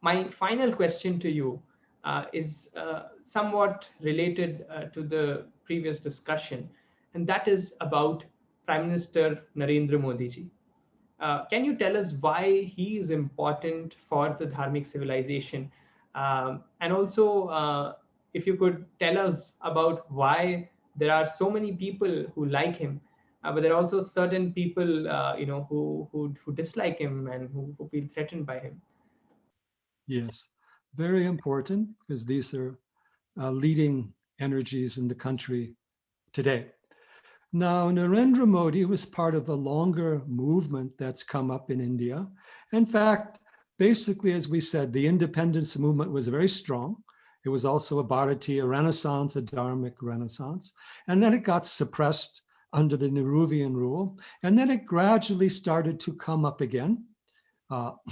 My final question to you is somewhat related to the previous discussion, and that is about Prime Minister Narendra Modi ji. Can you tell us why he is important for the Dharmic civilization? And also, if you could tell us about why there are so many people who like him, but there are also certain people, who dislike him and who feel threatened by him. Yes, very important because these are leading energies in the country today. Now, Narendra Modi was part of a longer movement that's come up in India. In fact, basically, as we said, the independence movement was very strong. It was also a Bharatiya renaissance, a Dharmic renaissance. And then it got suppressed under the Nehruvian rule. And then it gradually started to come up again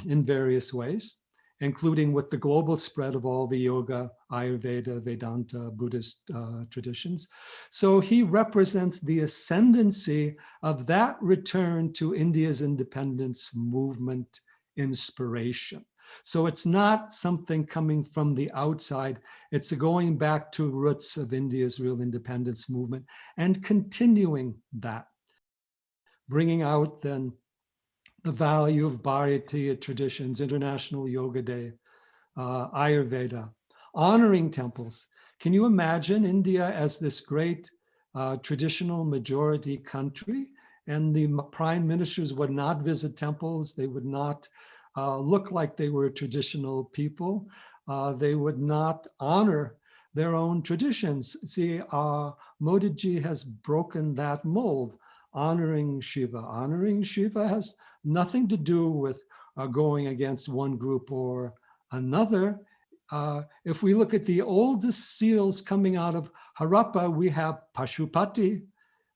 in various ways, including with the global spread of all the yoga, Ayurveda, Vedanta, Buddhist traditions. So he represents the ascendancy of that return to India's independence movement inspiration. So it's not something coming from the outside, it's going back to roots of India's real independence movement and continuing that, bringing out then the value of Bharatiya traditions, International Yoga Day, Ayurveda, honoring temples. Can you imagine India as this great traditional majority country, and the prime ministers would not visit temples, they would not look like they were traditional people, they would not honor their own traditions. See, Modi ji has broken that mold. Honoring Shiva. Honoring Shiva has nothing to do with going against one group or another. If we look at the oldest seals coming out of Harappa, we have Pashupati,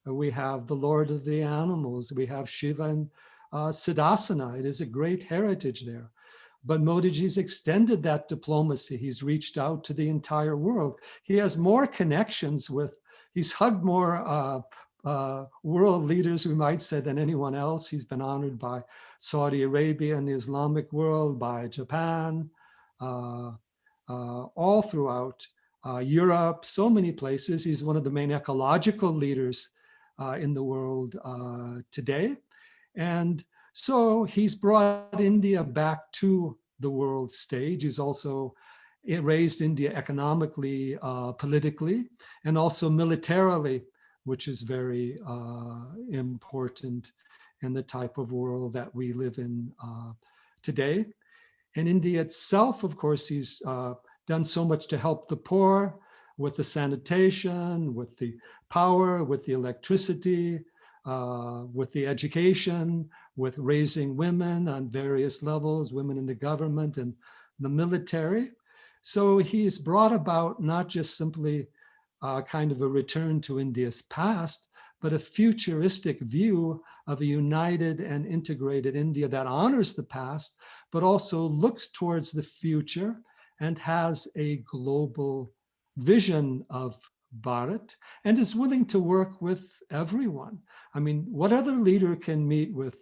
we have the Lord of the Animals, we have Shiva and Siddhasana. It is a great heritage there. But Modi ji's extended that diplomacy. He's reached out to the entire world. He has more connections with, he's hugged more world leaders, we might say, than anyone else. He's been honored by Saudi Arabia and the Islamic world, by Japan, all throughout Europe, so many places. He's one of the main ecological leaders in the world today. And so he's brought India back to the world stage. He's also raised India economically, politically, and also militarily, which is very important in the type of world that we live in today. In India itself, of course, he's done so much to help the poor with the sanitation, with the power, with the electricity, with the education, with raising women on various levels, women in the government and the military. So he's brought about not just simply kind of a return to India's past, but a futuristic view of a united and integrated India that honors the past, but also looks towards the future and has a global vision of Bharat and is willing to work with everyone. I mean, what other leader can meet with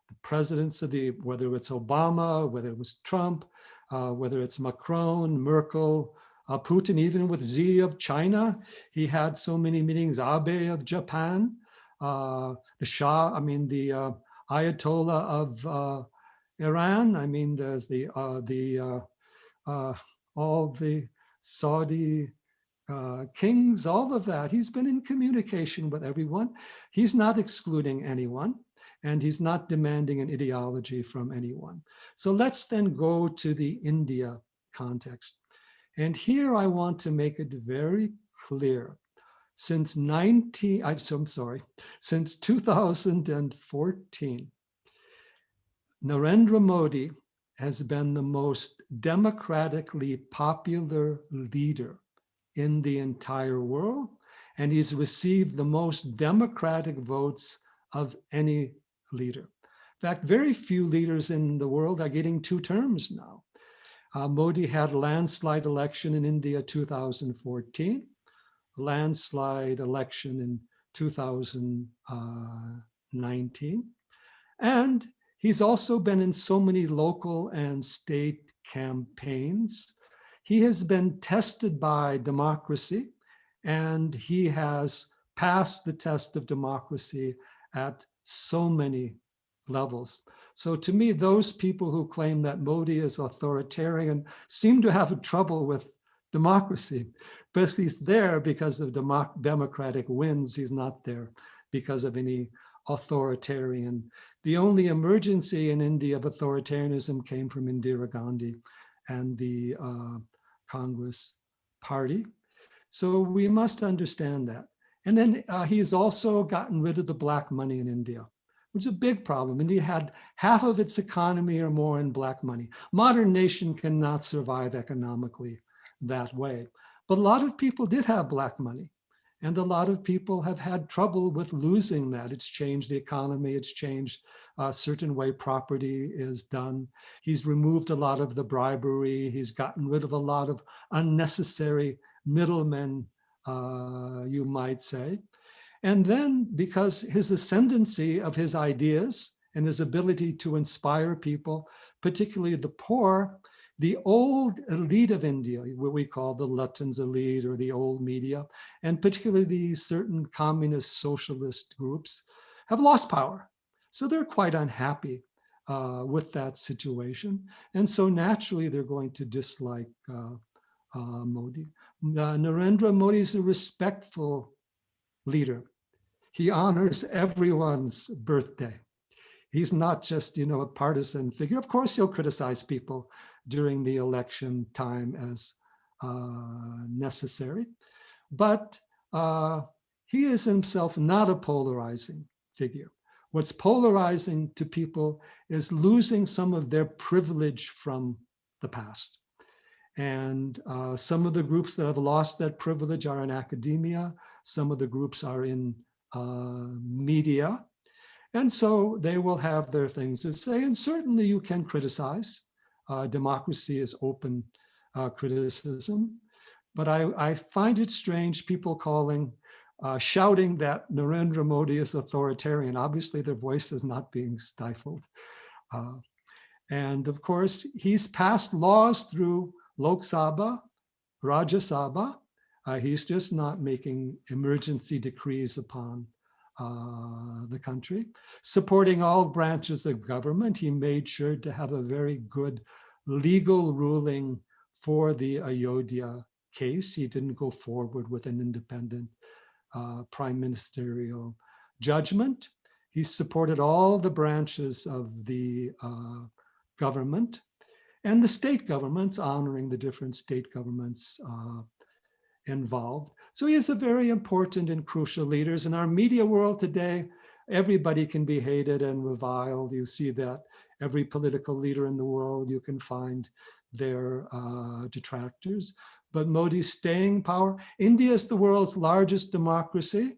the presidents of the, whether it's Obama, whether it was Trump, whether it's Macron, Merkel, Putin, even with Xi of China, he had so many meetings, Abe of Japan, the Shah, I mean, the Ayatollah of Iran, I mean, there's all the Saudi kings, all of that. He's been in communication with everyone. He's not excluding anyone, and he's not demanding an ideology from anyone. So let's then go to the India context. And here I want to make it very clear. Since 2014, Narendra Modi has been the most democratically popular leader in the entire world, and he's received the most democratic votes of any leader. In fact, very few leaders in the world are getting 2 terms now. Modi had a landslide election in India 2014, landslide election in 2019, and He's also been in so many local and state campaigns. He has been tested by democracy, and he has passed the test of democracy at so many levels. So to me, those people who claim that Modi is authoritarian seem to have trouble with democracy. But he's there because of democratic wins. He's not there because of any authoritarian. The only emergency in India of authoritarianism came from Indira Gandhi and the Congress party. So we must understand that. And then he's also gotten rid of the black money in India, which is a big problem. India had half of its economy or more in black money. Modern nation cannot survive economically that way. But a lot of people did have black money. And a lot of people have had trouble with losing that. It's changed the economy. It's changed a certain way property is done. He's removed a lot of the bribery. He's gotten rid of a lot of unnecessary middlemen, you might say. And then because his ascendancy of his ideas and his ability to inspire people, particularly the poor, the old elite of India, what we call the Lutyens elite or the old media, and particularly the certain communist socialist groups, have lost power. So they're quite unhappy with that situation. And so naturally, they're going to dislike Modi. Narendra Modi is a respectful leader. He honors everyone's birthday. He's not just, a partisan figure. Of course, he'll criticize people during the election time as necessary, but he is himself not a polarizing figure. What's polarizing to people is losing some of their privilege from the past. And some of the groups that have lost that privilege are in academia. Some of the groups are in media. And so they will have their things to say. And certainly you can criticize. Democracy is open criticism. But I find it strange people shouting that Narendra Modi is authoritarian. Obviously, their voice is not being stifled. And of course, he's passed laws through Lok Sabha, Rajya Sabha. He's just not making emergency decrees upon the country. Supporting all branches of government, he made sure to have a very good legal ruling for the Ayodhya case. He didn't go forward with an independent prime ministerial judgment. He supported all the branches of the government and the state governments, honoring the different state governments involved. So he is a very important and crucial leader. In our media world today, everybody can be hated and reviled. You see that every political leader in the world, you can find their detractors. But Modi's staying power. India is the world's largest democracy.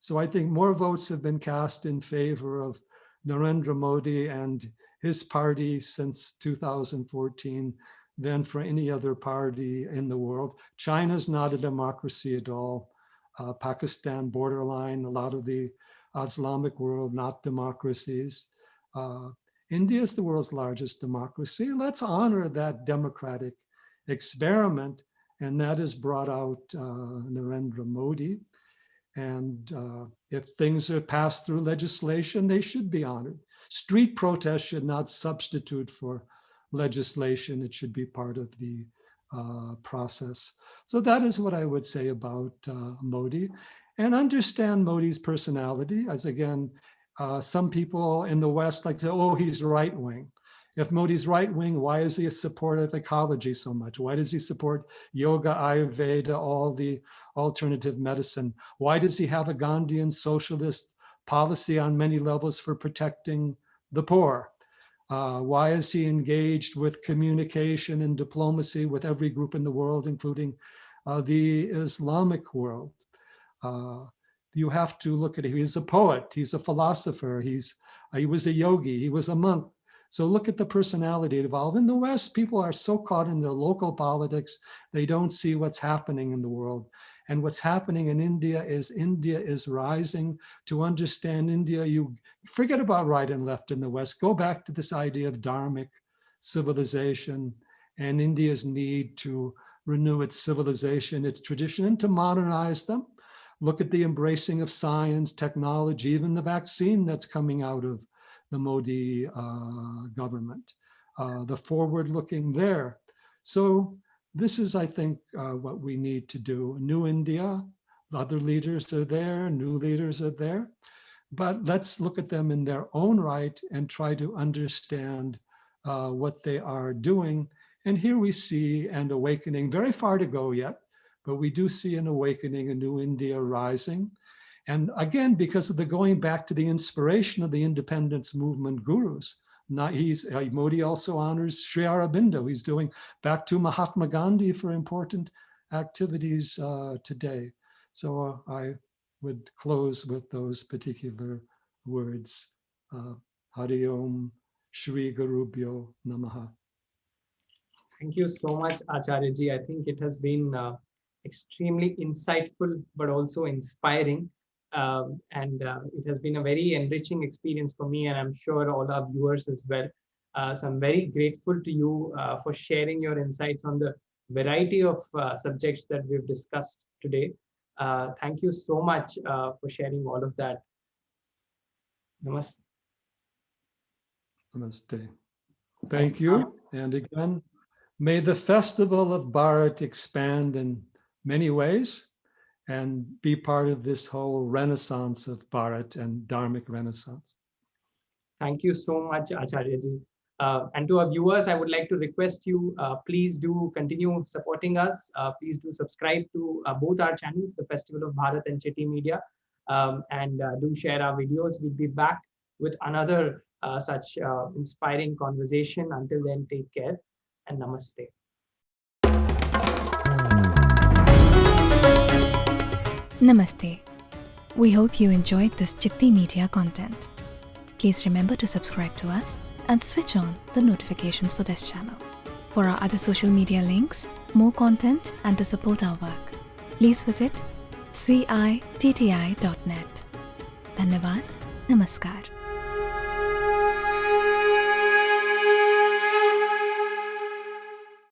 So I think more votes have been cast in favor of Narendra Modi and his party since 2014 than for any other party in the world. China's not a democracy at all. Pakistan, borderline, a lot of the Islamic world, not democracies. India is the world's largest democracy. Let's honor that democratic experiment. And that has brought out Narendra Modi. And if things are passed through legislation, they should be honored. Street protests should not substitute for legislation. It should be part of the process. So that is what I would say about Modi. And understand Modi's personality. As again, some people in the West like to say, oh, he's right wing. If Modi's right wing, why is he a supporter of ecology so much? Why does he support yoga, Ayurveda, all the alternative medicine? Why does he have a Gandhian socialist policy on many levels for protecting the poor? Why is he engaged with communication and diplomacy with every group in the world, including the Islamic world? You have to look at it. He's a poet. He's a philosopher. He was a yogi. He was a monk. So look at the personality involved. In the West, people are so caught in their local politics, they don't see what's happening in the world. And what's happening in India is rising. To understand India, you forget about right and left in the West. Go back to this idea of dharmic civilization and India's need to renew its civilization, its tradition, and to modernize them. Look at the embracing of science, technology, even the vaccine that's coming out of the Modi government, the forward looking there. So this is, I think, what we need to do. New India, other leaders are there, new leaders are there, but let's look at them in their own right and try to understand what they are doing. And here we see an awakening, very far to go yet, but we do see an awakening, a new India rising. And again, because of the going back to the inspiration of the independence movement gurus, Modi also honors Sri Aurobindo. He's doing back to Mahatma Gandhi for important activities today. So I would close with those particular words. Hari Om, Shri Gurubhyo Namaha. Thank you so much, Acharya-ji. I think it has been extremely insightful, but also inspiring. And it has been a very enriching experience for me, and I'm sure all our viewers as well. So I'm very grateful to you for sharing your insights on the variety of subjects that we've discussed today. Thank you so much for sharing all of that. Namaste. Namaste. Thank you. And again, may the Festival of Bharat expand in many ways and be part of this whole renaissance of Bharat and Dharmic renaissance. Thank you so much, Acharya-ji. And to our viewers, I would like to request you, please do continue supporting us. Please do subscribe to both our channels, the Festival of Bharat and Chitti Media, and do share our videos. We'll be back with another such inspiring conversation. Until then, take care and namaste. Namaste. We hope you enjoyed this Chitti Media content. Please remember to subscribe to us and switch on the notifications for this channel. For our other social media links, more content, and to support our work, please visit citti.net. Dhanyavad. Namaskar.